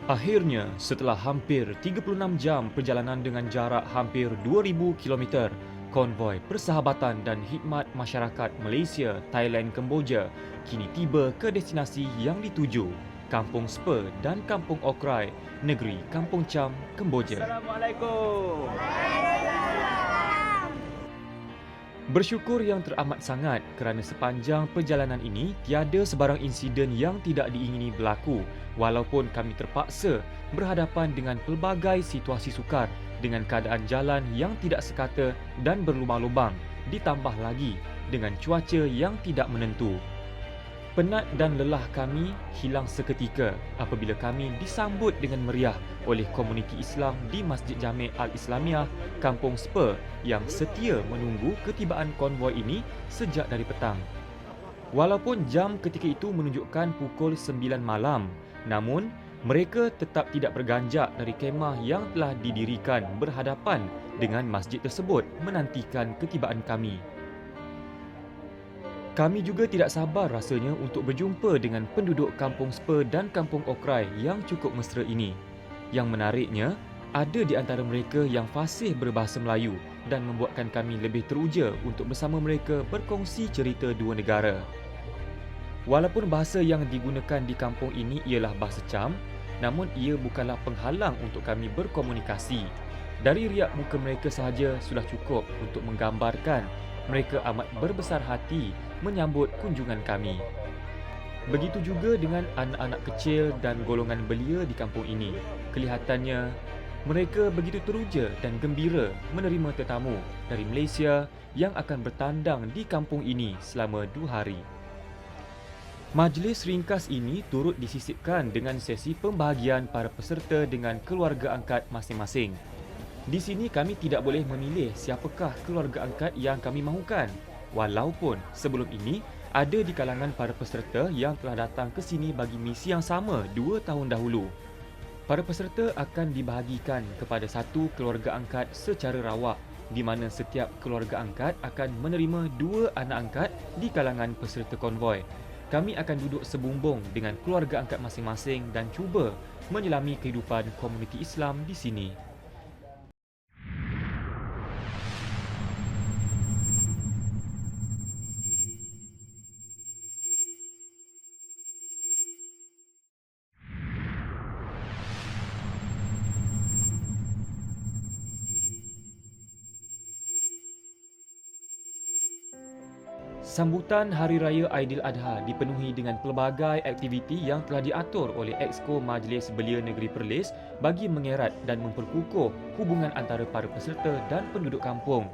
Akhirnya, setelah hampir 36 jam perjalanan dengan jarak hampir 2,000 kilometer, konvoi persahabatan dan khidmat masyarakat Malaysia, Thailand, Kemboja kini tiba ke destinasi yang dituju, Kampung Spe dan Kampung Okrai, negeri Kampung Cham, Kemboja. Assalamualaikum. Bersyukur yang teramat sangat kerana sepanjang perjalanan ini tiada sebarang insiden yang tidak diingini berlaku walaupun kami terpaksa berhadapan dengan pelbagai situasi sukar dengan keadaan jalan yang tidak sekata dan berlubang-lubang ditambah lagi dengan cuaca yang tidak menentu. Penat dan lelah kami hilang seketika apabila kami disambut dengan meriah oleh komuniti Islam di Masjid Jami' Al-Islamiah Kampung Spe yang setia menunggu ketibaan konvoi ini sejak dari petang. Walaupun jam ketika itu menunjukkan pukul 9 malam, namun mereka tetap tidak berganjak dari kemah yang telah didirikan berhadapan dengan masjid tersebut menantikan ketibaan kami. Kami juga tidak sabar rasanya untuk berjumpa dengan penduduk Kampung Spe dan Kampung Okrai yang cukup mesra ini. Yang menariknya, ada di antara mereka yang fasih berbahasa Melayu dan membuatkan kami lebih teruja untuk bersama mereka berkongsi cerita dua negara. Walaupun bahasa yang digunakan di kampung ini ialah bahasa Cham, namun ia bukanlah penghalang untuk kami berkomunikasi. Dari riak muka mereka sahaja sudah cukup untuk menggambarkan mereka amat berbesar hati menyambut kunjungan kami. Begitu juga dengan anak-anak kecil dan golongan belia di kampung ini. Kelihatannya mereka begitu teruja dan gembira menerima tetamu dari Malaysia yang akan bertandang di kampung ini selama 2 hari. Majlis ringkas ini turut disisipkan dengan sesi pembahagian para peserta dengan keluarga angkat masing-masing. Di sini kami tidak boleh memilih siapakah keluarga angkat yang kami mahukan. Walaupun sebelum ini ada di kalangan para peserta yang telah datang ke sini bagi misi yang sama 2 tahun dahulu. Para peserta akan dibahagikan kepada satu keluarga angkat secara rawak di mana setiap keluarga angkat akan menerima 2 anak angkat di kalangan peserta konvoi. Kami akan duduk sebumbung dengan keluarga angkat masing-masing dan cuba menyelami kehidupan komuniti Islam di sini. Sambutan Hari Raya Aidiladha dipenuhi dengan pelbagai aktiviti yang telah diatur oleh Exco Majlis Belia Negeri Perlis bagi mengerat dan memperkukuh hubungan antara para peserta dan penduduk kampung.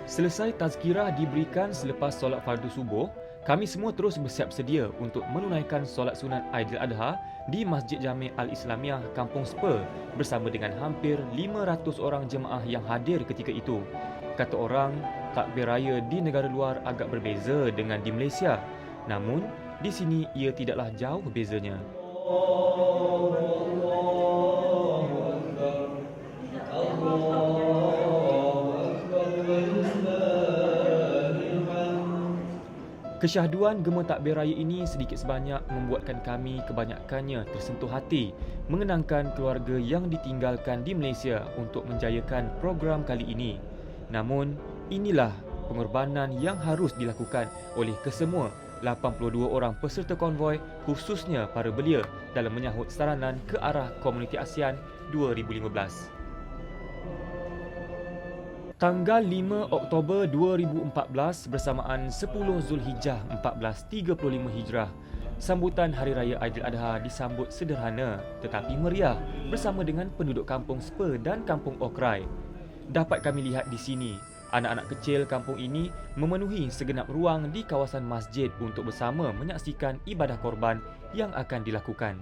Selesai tazkirah diberikan selepas solat fardu subuh, kami semua terus bersiap sedia untuk menunaikan solat sunat Aidiladha di Masjid Jami' Al-Islamiah Kampung Spe bersama dengan hampir 500 orang jemaah yang hadir ketika itu. Kata orang, takbir raya di negara luar agak berbeza dengan di Malaysia. Namun, di sini ia tidaklah jauh bezanya. Kesyahduan gema takbir raya ini sedikit sebanyak membuatkan kami kebanyakannya tersentuh hati mengenangkan keluarga yang ditinggalkan di Malaysia untuk menjayakan program kali ini. Namun, inilah pengorbanan yang harus dilakukan oleh kesemua 82 orang peserta konvoi khususnya para belia dalam menyahut saranan ke arah Komuniti ASEAN 2015. Tanggal 5 Oktober 2014 bersamaan 10 Zulhijjah 1435 Hijrah, sambutan Hari Raya Aidiladha disambut sederhana tetapi meriah bersama dengan penduduk kampung Spe dan kampung Okrai. Dapat kami lihat di sini, anak-anak kecil kampung ini memenuhi segenap ruang di kawasan masjid untuk bersama menyaksikan ibadah korban yang akan dilakukan.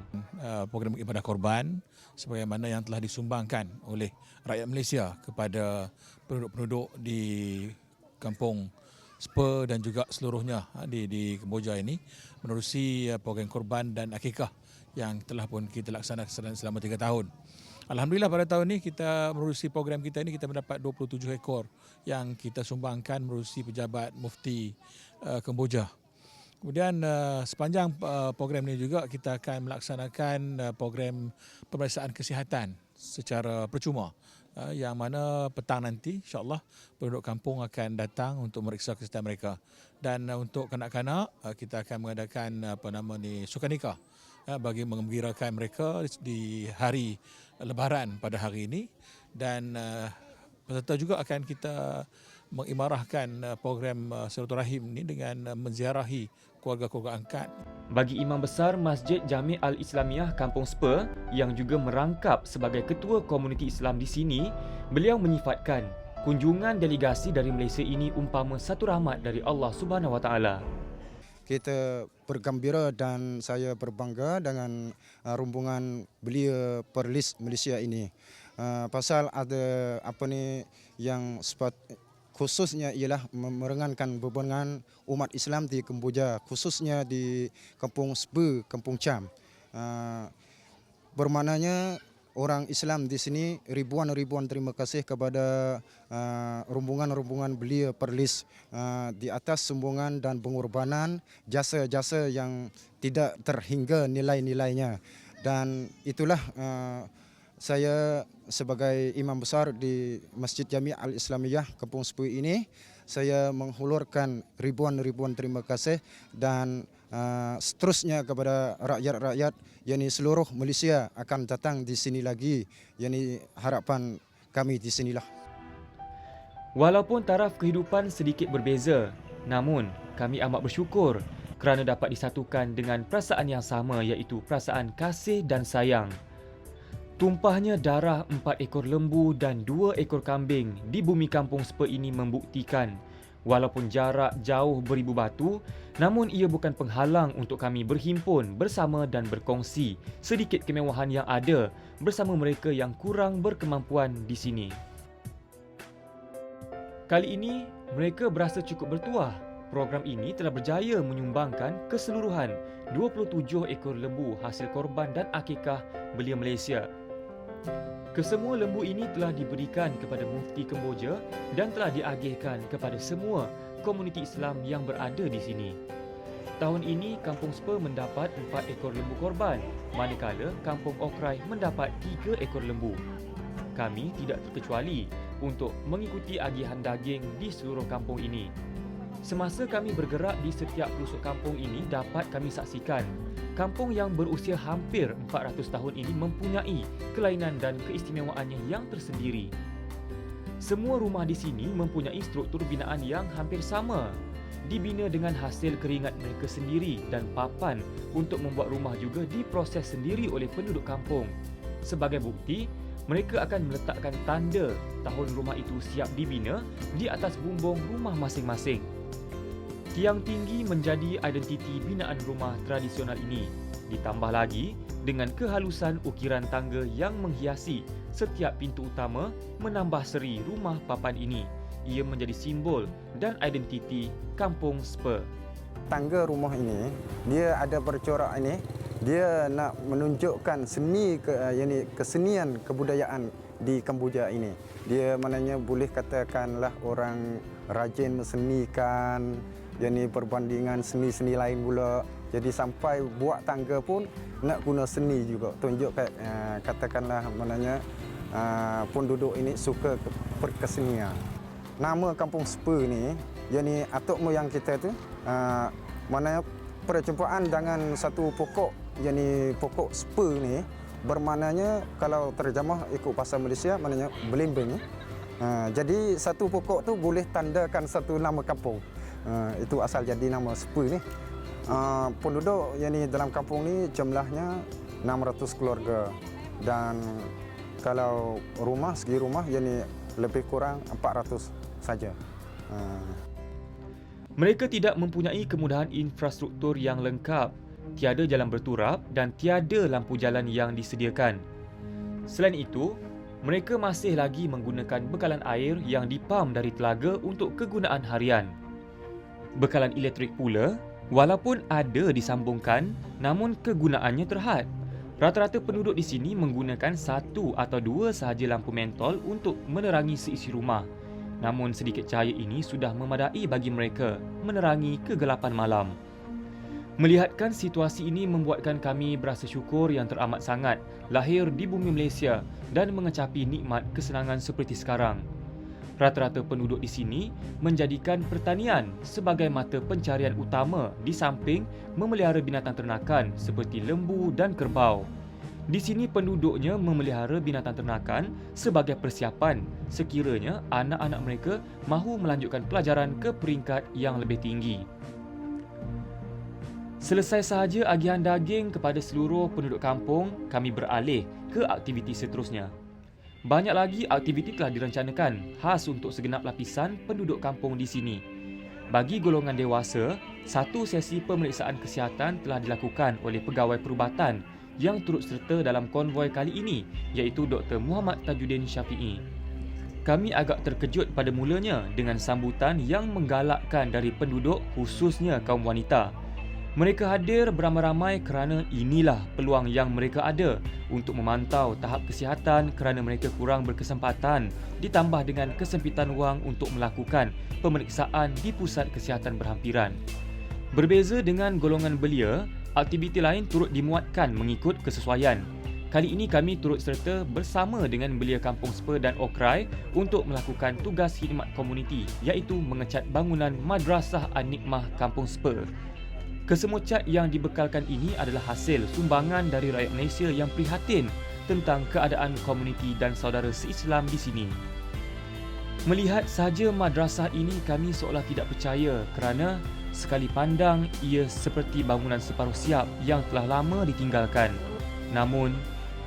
Program ibadah korban sebagaimana yang telah disumbangkan oleh rakyat Malaysia kepada penduduk-penduduk di kampung Spe dan juga seluruhnya di Kemboja ini menerusi program korban dan akikah yang telah pun kita laksanakan selama 3 tahun. Alhamdulillah pada tahun ini kita menerusi program kita ini kita mendapat 27 ekor yang kita sumbangkan menerusi pejabat mufti Kemboja. Kemudian sepanjang program ini juga kita akan melaksanakan program pemeriksaan kesihatan secara percuma, yang mana petang nanti insya-Allah penduduk kampung akan datang untuk meriksa kesihatan mereka. Dan untuk kanak-kanak kita akan mengadakan sukan nikah bagi menggembirakan mereka di hari Lebaran pada hari ini. Dan peserta juga akan kita mengimarahkan program silaturahim ini dengan menziarahi keluarga-keluarga angkat. Bagi Imam Besar Masjid Jami' Al-Islamiyah Kampung Spa yang juga merangkap sebagai Ketua Komuniti Islam di sini, beliau menyifatkan kunjungan delegasi dari Malaysia ini umpama satu rahmat dari Allah Subhanahu Wa Taala. Kita bergembira dan saya berbangga dengan rombongan belia Perlis Malaysia ini. Pasal ada yang khususnya ialah meringankan beban umat Islam di Kemboja, khususnya di Kampung Spa, Kampung Cham. Bermaknanya orang Islam di sini ribuan terima kasih kepada rombongan belia Perlis di atas sumbangan dan pengorbanan jasa-jasa yang tidak terhingga nilai-nilainya. Dan itulah saya sebagai imam besar di Masjid Jami' Al-Islamiyah Kampung Spa ini, saya menghulurkan ribuan terima kasih dan seterusnya kepada rakyat-rakyat, yakni seluruh Malaysia akan datang di sini lagi, yakni harapan kami di sinilah. Walaupun taraf kehidupan sedikit berbeza, namun kami amat bersyukur kerana dapat disatukan dengan perasaan yang sama, iaitu perasaan kasih dan sayang. Tumpahnya darah 4 ekor lembu dan 2 ekor kambing di bumi Kampung Spa ini membuktikan walaupun jarak jauh beribu batu, namun ia bukan penghalang untuk kami berhimpun bersama dan berkongsi sedikit kemewahan yang ada bersama mereka yang kurang berkemampuan di sini. Kali ini, mereka berasa cukup bertuah. Program ini telah berjaya menyumbangkan keseluruhan 27 ekor lembu hasil korban dan akikah belia Malaysia. Kesemua lembu ini telah diberikan kepada Mufti Kemboja dan telah diagihkan kepada semua komuniti Islam yang berada di sini. Tahun ini, Kampung Spa mendapat 4 ekor lembu korban, manakala Kampung Okrai mendapat 3 ekor lembu. Kami tidak terkecuali untuk mengikuti agihan daging di seluruh kampung ini. Semasa kami bergerak di setiap pelosok kampung ini, dapat kami saksikan kampung yang berusia hampir 400 tahun ini mempunyai kelainan dan keistimewaannya yang tersendiri. Semua rumah di sini mempunyai struktur binaan yang hampir sama, dibina dengan hasil keringat mereka sendiri, dan papan untuk membuat rumah juga diproses sendiri oleh penduduk kampung. Sebagai bukti, mereka akan meletakkan tanda tahun rumah itu siap dibina di atas bumbung rumah masing-masing. Tiang tinggi menjadi identiti binaan rumah tradisional ini. Ditambah lagi dengan kehalusan ukiran tangga yang menghiasi setiap pintu utama menambah seri rumah papan ini. Ia menjadi simbol dan identiti Kampung Spa. Tangga rumah ini, dia ada bercorak ini, dia nak menunjukkan kesenian kebudayaan di Kemboja ini. Dia maknanya boleh katakanlah orang rajin mensenikan, jadi perbandingan seni-seni lain pula. Jadi sampai buat tangga pun nak guna seni juga. Tunjuk katakanlah maknanya penduduk ini suka berkesenian. Nama Kampung Spa ni, jadi atuk moyang kita tu maknanya perjumpaan dengan satu pokok, jadi pokok spa ni bermaknanya kalau terjemah ikut bahasa Malaysia maknanya belimbing. Jadi satu pokok tu boleh tandakan satu nama kampung. Itu asal jadi nama Spa ni. Penduduk yang dalam kampung ni jumlahnya 600 keluarga, dan kalau segi rumah yang lebih kurang 400 saja. Mereka tidak mempunyai kemudahan infrastruktur yang lengkap, tiada jalan berturap dan tiada lampu jalan yang disediakan. Selain itu, mereka masih lagi menggunakan bekalan air yang dipam dari telaga untuk kegunaan harian. Bekalan elektrik pula, walaupun ada disambungkan, namun kegunaannya terhad. Rata-rata penduduk di sini menggunakan 1 atau 2 sahaja lampu mentol untuk menerangi seisi rumah. Namun sedikit cahaya ini sudah memadai bagi mereka menerangi kegelapan malam. Melihatkan situasi ini membuatkan kami berasa syukur yang teramat sangat lahir di bumi Malaysia dan mengecapi nikmat kesenangan seperti sekarang. Rata-rata penduduk di sini menjadikan pertanian sebagai mata pencarian utama di samping memelihara binatang ternakan seperti lembu dan kerbau. Di sini penduduknya memelihara binatang ternakan sebagai persiapan sekiranya anak-anak mereka mahu melanjutkan pelajaran ke peringkat yang lebih tinggi. Selesai sahaja agihan daging kepada seluruh penduduk kampung, kami beralih ke aktiviti seterusnya. Banyak lagi aktiviti telah direncanakan khas untuk segenap lapisan penduduk kampung di sini. Bagi golongan dewasa, satu sesi pemeriksaan kesihatan telah dilakukan oleh pegawai perubatan yang turut serta dalam konvoi kali ini, iaitu Dr. Muhammad Tajuddin Syafi'i. Kami agak terkejut pada mulanya dengan sambutan yang menggalakkan dari penduduk, khususnya kaum wanita. Mereka hadir beramai-ramai kerana inilah peluang yang mereka ada untuk memantau tahap kesihatan kerana mereka kurang berkesempatan, ditambah dengan kesempitan wang untuk melakukan pemeriksaan di pusat kesihatan berhampiran. Berbeza dengan golongan belia, aktiviti lain turut dimuatkan mengikut kesesuaian. Kali ini kami turut serta bersama dengan belia Kampung Spa dan Okrai untuk melakukan tugas khidmat komuniti, iaitu mengecat bangunan Madrasah An-Nikmah Kampung Spa. Kesemua cat yang dibekalkan ini adalah hasil sumbangan dari rakyat Malaysia yang prihatin tentang keadaan komuniti dan saudara se-Islam di sini. Melihat sahaja madrasah ini, kami seolah tidak percaya kerana sekali pandang ia seperti bangunan separuh siap yang telah lama ditinggalkan. Namun,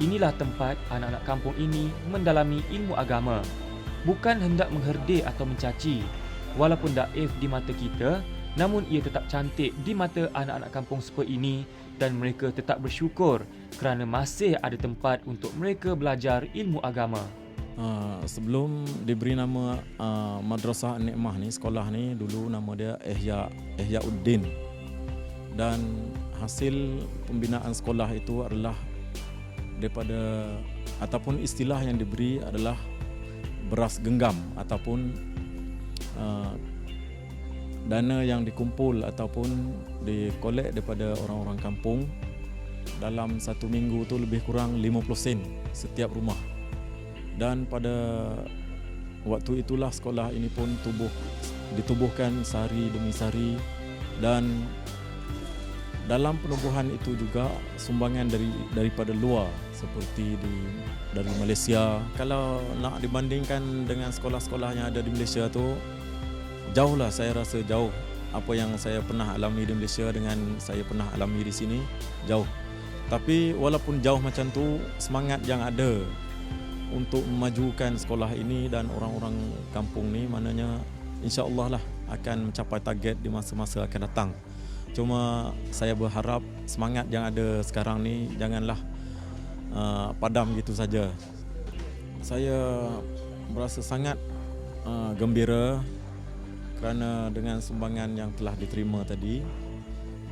inilah tempat anak-anak kampung ini mendalami ilmu agama. Bukan hendak mengherdik atau mencaci. Walaupun daif di mata kita, namun ia tetap cantik di mata anak-anak kampung Spa ini dan mereka tetap bersyukur kerana masih ada tempat untuk mereka belajar ilmu agama. Sebelum diberi nama Madrasah An-Nikmah ni, sekolah ni dulu nama dia Ihyauddin, dan hasil pembinaan sekolah itu adalah daripada ataupun istilah yang diberi adalah beras genggam ataupun dana yang dikumpul ataupun dikolek daripada orang-orang kampung dalam satu minggu tu lebih kurang 50 sen setiap rumah. Dan pada waktu itulah sekolah ini pun ditubuhkan sehari demi sehari, dan dalam penubuhan itu juga sumbangan daripada luar seperti dari Malaysia. Kalau nak dibandingkan dengan sekolah-sekolah yang ada di Malaysia tu, jauh lah, saya rasa jauh. Apa yang saya pernah alami di Malaysia dengan saya pernah alami di sini, jauh. Tapi walaupun jauh macam tu, semangat yang ada untuk memajukan sekolah ini dan orang-orang kampung ni, maknanya insya-Allah lah akan mencapai target di masa-masa akan datang. Cuma saya berharap semangat yang ada sekarang ni janganlah padam gitu saja. Saya berasa sangat gembira kerana dengan sumbangan yang telah diterima tadi,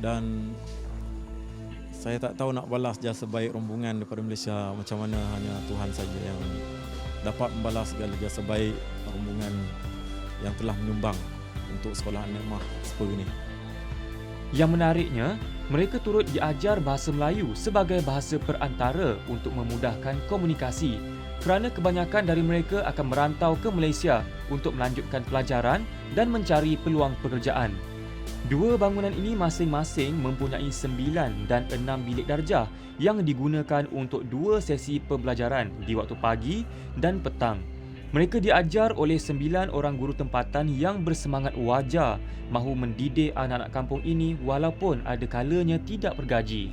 dan saya tak tahu nak balas jasa baik rombongan daripada Malaysia macam mana, hanya Tuhan saja yang dapat membalas segala jasa baik rombongan yang telah menyumbang untuk sekolah An-Nikmah Spa ini. Yang menariknya, mereka turut diajar bahasa Melayu sebagai bahasa perantara untuk memudahkan komunikasi kerana kebanyakan dari mereka akan merantau ke Malaysia untuk melanjutkan pelajaran dan mencari peluang pekerjaan. Dua bangunan ini masing-masing mempunyai 9 dan 6 bilik darjah yang digunakan untuk 2 sesi pembelajaran di waktu pagi dan petang. Mereka diajar oleh 9 orang guru tempatan yang bersemangat wajar mahu mendidik anak-anak kampung ini walaupun ada kalanya tidak bergaji.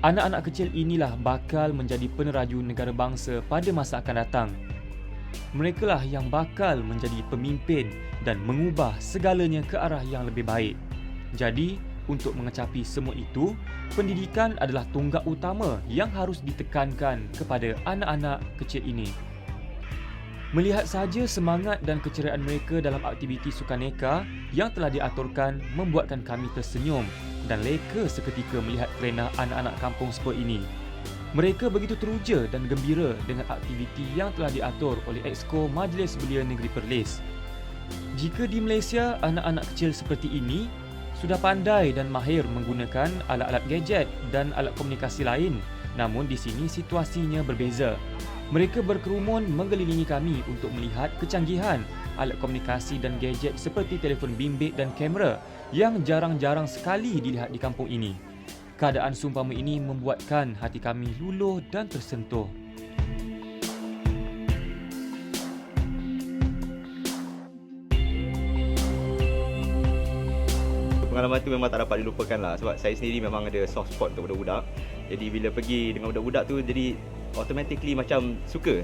Anak-anak kecil inilah bakal menjadi peneraju negara bangsa pada masa akan datang. Merekalah yang bakal menjadi pemimpin dan mengubah segalanya ke arah yang lebih baik. Jadi, untuk mengecapi semua itu, pendidikan adalah tonggak utama yang harus ditekankan kepada anak-anak kecil ini. Melihat sahaja semangat dan keceriaan mereka dalam aktiviti sukaneka yang telah diaturkan membuatkan kami tersenyum dan leka seketika melihat kerenah anak-anak kampung Spa ini. Mereka begitu teruja dan gembira dengan aktiviti yang telah diatur oleh Exco Majlis Belia Negeri Perlis. Jika di Malaysia anak-anak kecil seperti ini sudah pandai dan mahir menggunakan alat-alat gadget dan alat komunikasi lain. Namun di sini situasinya berbeza. Mereka berkerumun mengelilingi kami untuk melihat kecanggihan alat komunikasi dan gadget seperti telefon bimbit dan kamera yang jarang-jarang sekali dilihat di kampung ini. Keadaan seumpama ini membuatkan hati kami luluh dan tersentuh. Pengalaman tu memang tak dapat dilupakan lah, sebab saya sendiri memang ada soft spot untuk budak-budak. Jadi bila pergi dengan budak-budak tu, jadi automatically macam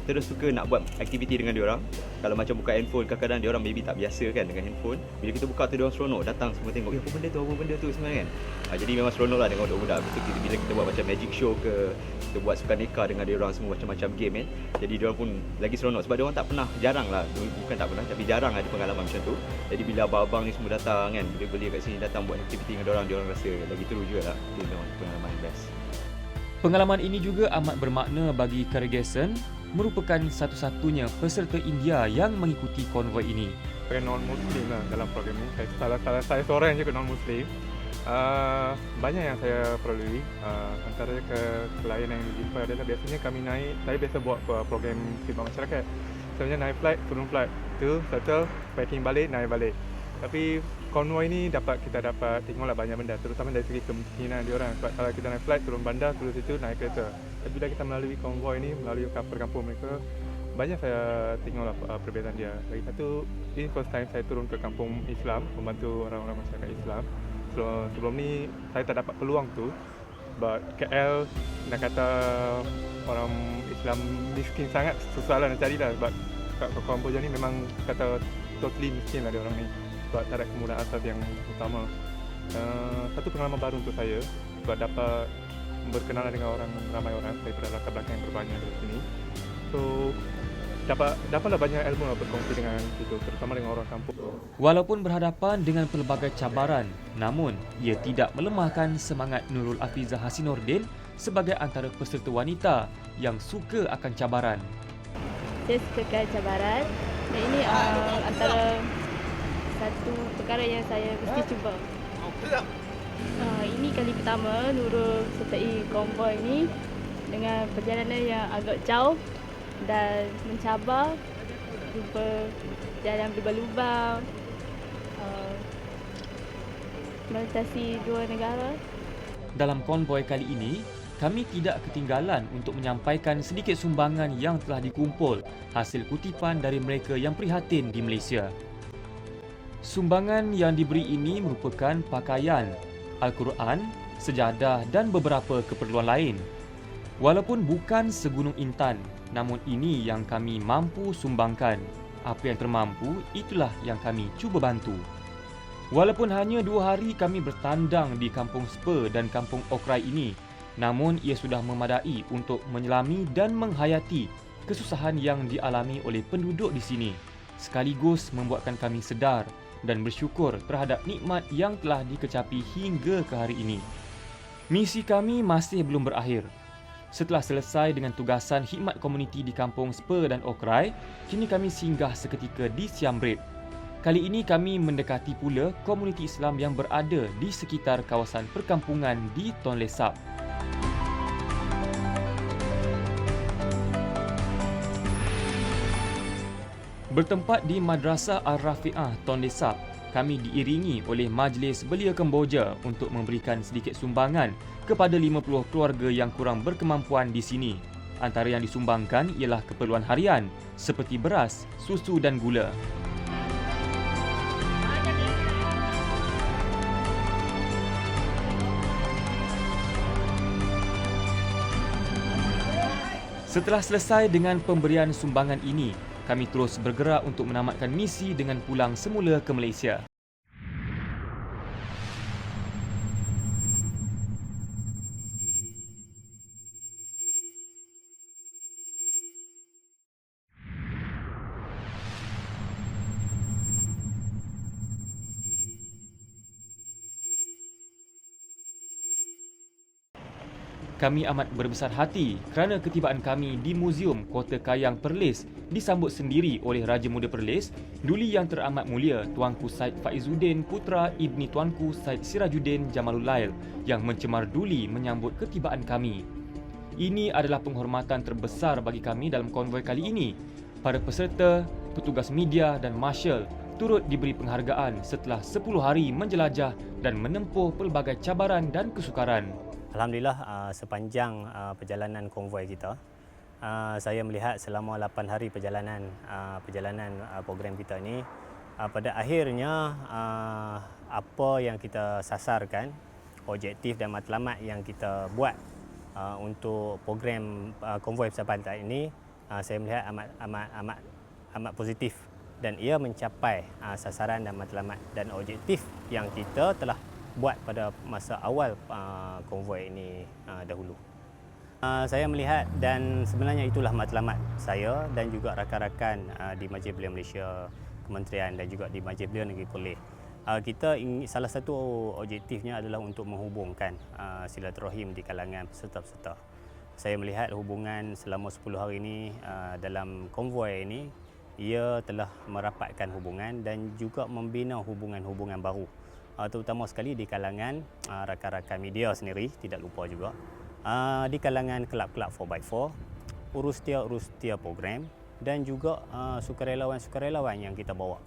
terus suka nak buat aktiviti dengan diorang. Kalau macam buka handphone, kadang-kadang diorang maybe tak biasa kan dengan handphone. Bila kita buka tu diorang seronok, datang semua tengok, apa benda tu sebenarnya kan. Jadi memang seronok lah dengan budak-budak. Bila kita buat macam magic show ke, kita buat sukaneka dengan diorang semua macam-macam game kan. Jadi diorang pun lagi seronok sebab diorang tak pernah, jarang lah, bukan tak pernah, tapi jarang ada pengalaman macam tu. Jadi bila abang-abang ni semua datang kan, bila belia kat sini datang buat aktiviti dengan diorang rasa lagi teru juga lah. Itu memang pengalaman best. Pengalaman ini juga amat bermakna bagi Kyrgyzstan, merupakan satu-satunya peserta India yang mengikuti konvoi ini. Sebagai non-Muslim lah dalam program ini, saya seorang yang juga non-Muslim. Banyak yang saya perlui. Antara kelainan yang dijumpa adalah biasanya saya biasa buat program khidmat masyarakat. Sebenarnya naik flight, turun flight, tu settle, packing balik, naik balik. Tapi konvoi ni kita dapat tengoklah banyak benda, terutama dari segi kemungkinan diorang. Sebab kalau kita naik flight, turun bandar, turun situ, naik kereta. Tapi bila kita melalui konvoi ni, melalui kampung mereka, banyak saya tengoklah perbezaan dia. Lagi satu, ini first time saya turun ke kampung Islam, membantu orang-orang masyarakat Islam. Sebelum ni, saya tak dapat peluang tu. But KL, nak kata orang Islam miskin sangat, susah lah nak cari lah. Sebab kat Kamboja ni memang kata totally miskin lah dia orang ni. Sebab tak ada kemudahan asas yang utama. Satu pengalaman baru untuk saya sebab dapat berkenalan dengan ramai orang daripada latar belakang yang berbanyaknya dari sini. So dapatlah banyak ilmu berkongsi dengan itu, terutama dengan orang kampung. Walaupun berhadapan dengan pelbagai cabaran, namun ia tidak melemahkan semangat Nurul Afizah Hasinordin sebagai antara peserta wanita yang suka akan cabaran. Saya sukakan cabaran dan ini antara satu perkara yang saya mesti cuba. Ini kali pertama Nurul sertai konvoi ini dengan perjalanan yang agak jauh dan mencabar, jumpa jalan berlubang-lubang, melintasi dua negara. Dalam konvoi kali ini, kami tidak ketinggalan untuk menyampaikan sedikit sumbangan yang telah dikumpul hasil kutipan dari mereka yang prihatin di Malaysia. Sumbangan yang diberi ini merupakan pakaian, Al-Quran, sejadah dan beberapa keperluan lain. Walaupun bukan segunung intan, namun ini yang kami mampu sumbangkan. Apa yang termampu, itulah yang kami cuba bantu. Walaupun hanya 2 hari kami bertandang di Kampung Sper dan Kampung Okrai ini, namun ia sudah memadai untuk menyelami dan menghayati kesusahan yang dialami oleh penduduk di sini, sekaligus membuatkan kami sedar dan bersyukur terhadap nikmat yang telah dikecapi hingga ke hari ini. Misi kami masih belum berakhir. Setelah selesai dengan tugasan khidmat komuniti di Kampung Sper dan Okrai, kini kami singgah seketika di Siem Reap. Kali ini kami mendekati pula komuniti Islam yang berada di sekitar kawasan perkampungan di Tonle Sap. Bertempat di Madrasah Al-Rafi'ah Tonle Sap, kami diiringi oleh Majlis Belia Kemboja untuk memberikan sedikit sumbangan kepada 50 keluarga yang kurang berkemampuan di sini. Antara yang disumbangkan ialah keperluan harian seperti beras, susu dan gula. Setelah selesai dengan pemberian sumbangan ini, kami terus bergerak untuk menamatkan misi dengan pulang semula ke Malaysia. Kami amat berbesar hati kerana ketibaan kami di Muzium Kota Kayang Perlis disambut sendiri oleh Raja Muda Perlis, Duli Yang Teramat Mulia Tuanku Said Faizuddin Putra Ibni Tuanku Said Sirajuddin Jamalul Lail yang mencemar duli menyambut ketibaan kami. Ini adalah penghormatan terbesar bagi kami dalam konvoi kali ini. Para peserta, petugas media dan marshal turut diberi penghargaan setelah 10 hari menjelajah dan menempuh pelbagai cabaran dan kesukaran. Alhamdulillah, sepanjang perjalanan konvoi kita, saya melihat selama 8 hari perjalanan program kita ini, pada akhirnya apa yang kita sasarkan, objektif dan matlamat yang kita buat untuk program konvoi Besar Pantai ini, saya melihat amat positif dan ia mencapai sasaran dan matlamat dan objektif yang kita telah buat pada masa awal konvoi ini dahulu. Saya melihat dan sebenarnya itulah matlamat saya dan juga rakan-rakan di Majlis Belia Malaysia, Kementerian dan juga di Majlis Belia Negeri Perlis. Kita ingin, salah satu objektifnya adalah untuk menghubungkan silaturahim di kalangan peserta-peserta. Saya melihat hubungan selama 10 hari ini dalam konvoi ini, ia telah merapatkan hubungan dan juga membina hubungan-hubungan baru. Terutama sekali di kalangan rakan-rakan media sendiri, tidak lupa juga di kalangan kelab-kelab 4x4, urus tiap program dan juga sukarelawan-sukarelawan yang kita bawa.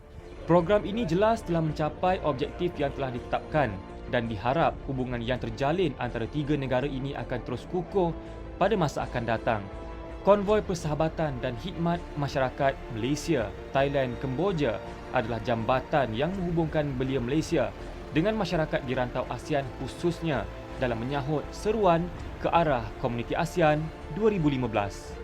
Program ini jelas telah mencapai objektif yang telah ditetapkan dan diharap hubungan yang terjalin antara tiga negara ini akan terus kukuh pada masa akan datang. Konvoi persahabatan dan khidmat masyarakat Malaysia, Thailand, Kemboja adalah jambatan yang menghubungkan belia Malaysia dengan masyarakat di rantau ASEAN khususnya dalam menyahut seruan ke arah Komuniti ASEAN 2015.